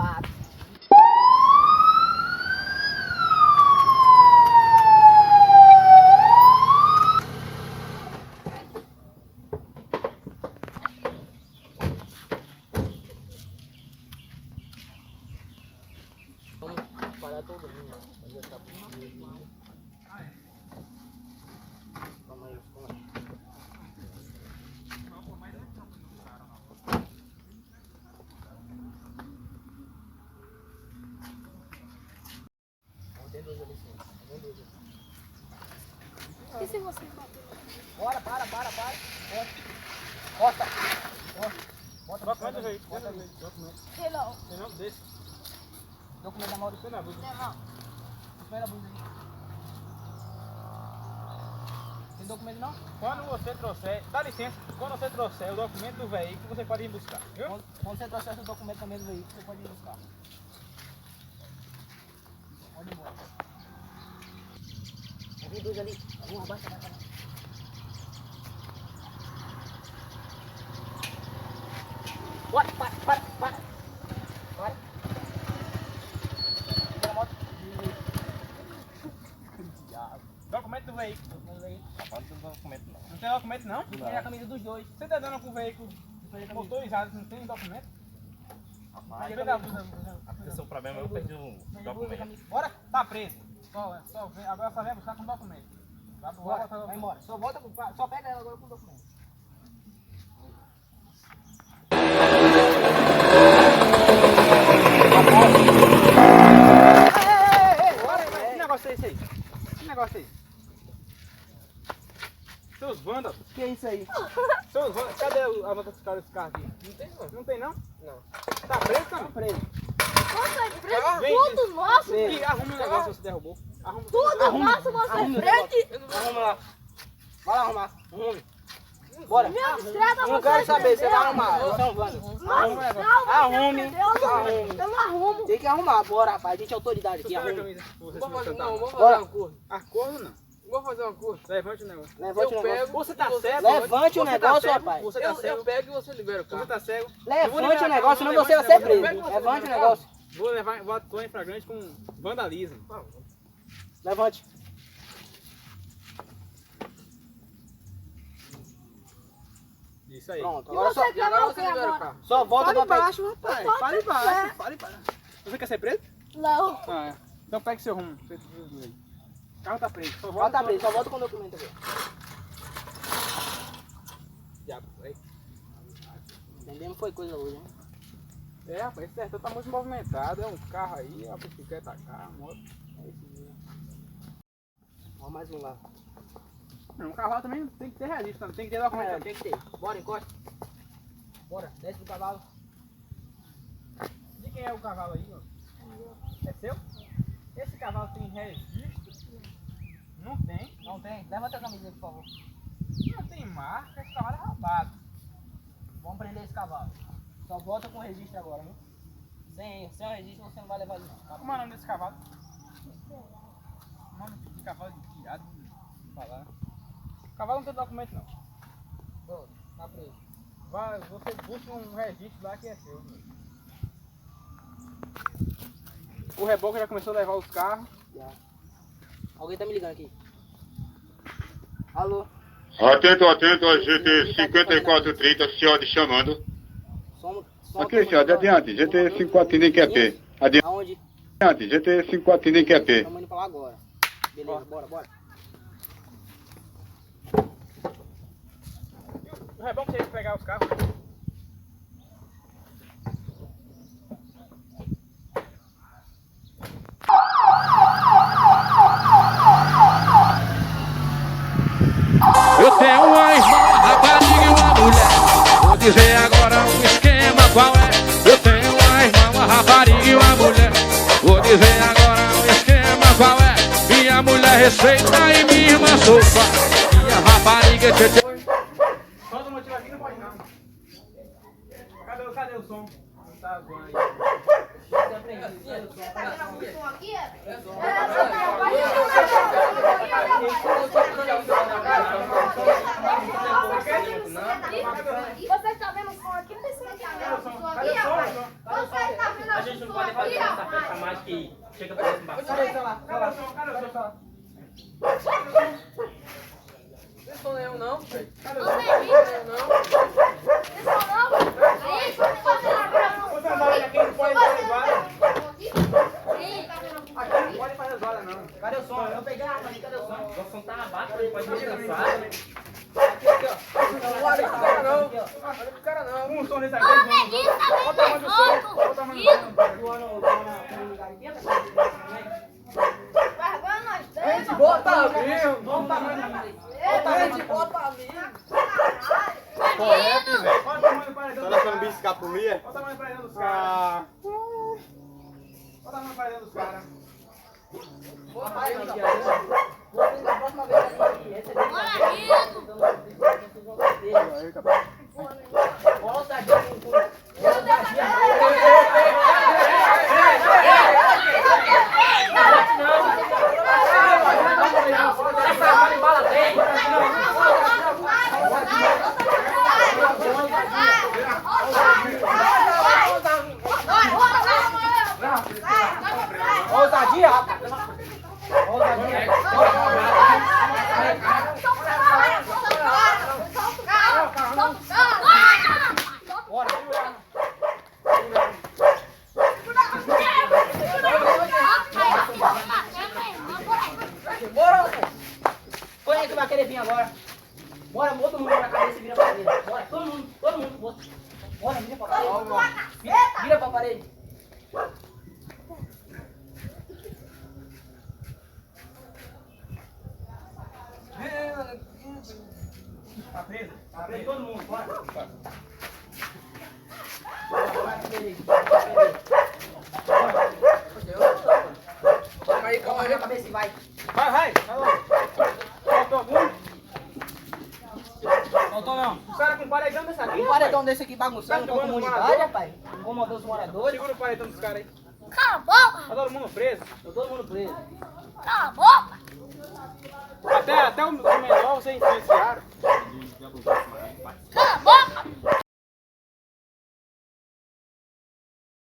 arrombado. Vamos parar todo mundo. Calma aí, calma aí. Tem dois ali sim. Tem dois ali. E se você bater? Bora, para. Bota. Bota. Documento do veículo. Documento. Sei não. Tem não? Desse. Documento da moto. Põe na blusa. Não. Põe na blusa aí. Tem documento não? Quando você trouxer, dá licença, quando você trouxer o documento do veículo, você pode ir buscar, viu? Quando você trouxer o documento também do veículo, você pode ir buscar. Pode ir embora. Tem dois ali. Abaixa. Bora, para. Tira a moto. Documento do veículo. Não tem documento não. Não tem documento não? Tem a camisa dos dois. Você tá dando com o veículo motorizado, não tem documento? Tira da blusa. Esse é o problema, eu perdi o documento. Bora, tá preso. Só vem, agora só vem buscar com documento. Vai embora. Só pega ela agora com o documento. Que negócio é esse aí? Que negócio é esse? Seus vândalos. Que é isso aí? Seus vândalos. Cadê a nota fiscal desse carro aqui? Não tem não. Não tem não? Não. Tá preso, cara? Tá preso. Nossa, é preto Vem, tudo nosso. E arruma um negócio que você derrubou. Arruma. Tudo nosso, você é preto. Arruma lá. Vai lá arrumar. Arrume. Bora. Meu estrada, Não você quero saber, você vai entendeu? arrumar. Você é um vândalo. Nossa, não, você Arrume. entendeu? Arrume. Eu não arrumo. Tem que arrumar, bora, rapaz. A gente é autoridade aqui. Pega a Arrume. camisa. Você Vamos fazer, sentar. não, vamos Bora. fazer um curso. Acordo não. Vamos fazer um curso. Levante o negócio. Levante o Eu negócio. pego. Você tá Você cego? Levante o Você tá negócio, cego? rapaz. Você tá Eu cego? pego e você libera o Você carro. tá cego? Levante o negócio, senão você vai ser preso. Levante o negócio. Vou levar, vou atuar em flagrante com vandalismo. Levante. Isso aí. Pronto. E Agora só, você quer Agora o você que libera o agora? carro. só volta pra pegar. rapaz. Só Fale tu baixo, quer. fale baixo. Você quer ser preso? Não. Ah, é. Então pegue seu rumo. O carro tá preso. Só Volta tá preso, só volta com o documento aqui. Diabo, aí. Entendemos foi coisa hoje, hein? É, rapaz, esse sertão tá muito movimentado. É um carro aí, a bicicleta cá, a moto. É isso mesmo. Ó, mais um lá. Não, um carro também tem que ter registro, tem que ter documento. É, tem que ter. Bora, encosta. Bora, desce do cavalo. De quem é o cavalo aí, ó? É seu? Esse cavalo tem registro? Não tem. Não tem? Levanta a camisa aí, por favor. Não tem marca, esse cavalo é roubado. Vamos prender esse cavalo. Só volta com o registro agora, viu? Sem o registro você não vai levar isso. Como é o nome desse cavalo? O nome de cavalo de tirado, não falar. O cavalo não tem documento não. Pronto, tá preso. Vai, você busca um registro lá que é seu. O reboque já começou a levar os carros. Já. Alguém tá me ligando aqui. Alô? Atento, a GT 5430, senhor chamando. Aqui, senhor, adiante, GT 5430 em QP. Aonde? Adiante, GT 5430 em QP. Estamos indo pra lá agora. Beleza, bora. O reboque tem que pegar os carros. Eu tenho uma irmã, uma rapariga e uma mulher. Vou dizer agora um esquema qual é. Eu tenho uma irmã, uma rapariga e uma mulher. Vou dizer agora um esquema qual é. Minha mulher respeita e minha irmã sopa. Minha rapariga é tchê. Só do motivo aqui não pode não. Cadê o som? Não tá zoando aí. Você está vendo o som aqui? Não tem som aqui. Você está vendo gente não pode fazer essa festa mais que chega pra esse Cadê o embaixo. celular? Cadê o celular? Não sou nenhum não, velho. Cadê o celular? Não. Você não vai aqui, não pode fazer guarda. Aqui não pode fazer guarda não. Cadê o som? Eu peguei a arma ali, cadê o som? O som tá abaixo, ele pode descansar. Aqui, ó. Não olha pro cara não. Olha pro cara não. Um som nesse aqui. Olha o tamanho do som. Olha o tamanho do som. A gente bota amigo. Olha o tamanho do A gente bota amigo. Correto, velho. Olha o tamanho do paredão. Tá deixando o bicho escapulir? Olha o tamanho do paredão dos caras. Olha o tamanho do paredão dos caras. Boa tarde, vocês da próxima vez que receber volta aqui ousadia, Quem é que vai querer vir agora? Bora, todo mundo pra cabeça e vira pra parede. Bora, todo mundo. Bora, vira pra parede. Vira pra parede. Tá preso? Tá preso todo mundo, bora. Calma aí, calma aí. A cabeça e vai. Vai. Faltou algum? Faltou não. Os caras com paredão desse aqui. Um paredão desse aqui bagunçando com a Tá tomando comunidade, morador? rapaz. Incomodando os moradores. Segura o paredão dos caras aí. Cala a boca! Tá todo mundo preso. Tá todo mundo preso. Cala a boca! Até o menor vocês influenciaram. Cala a boca!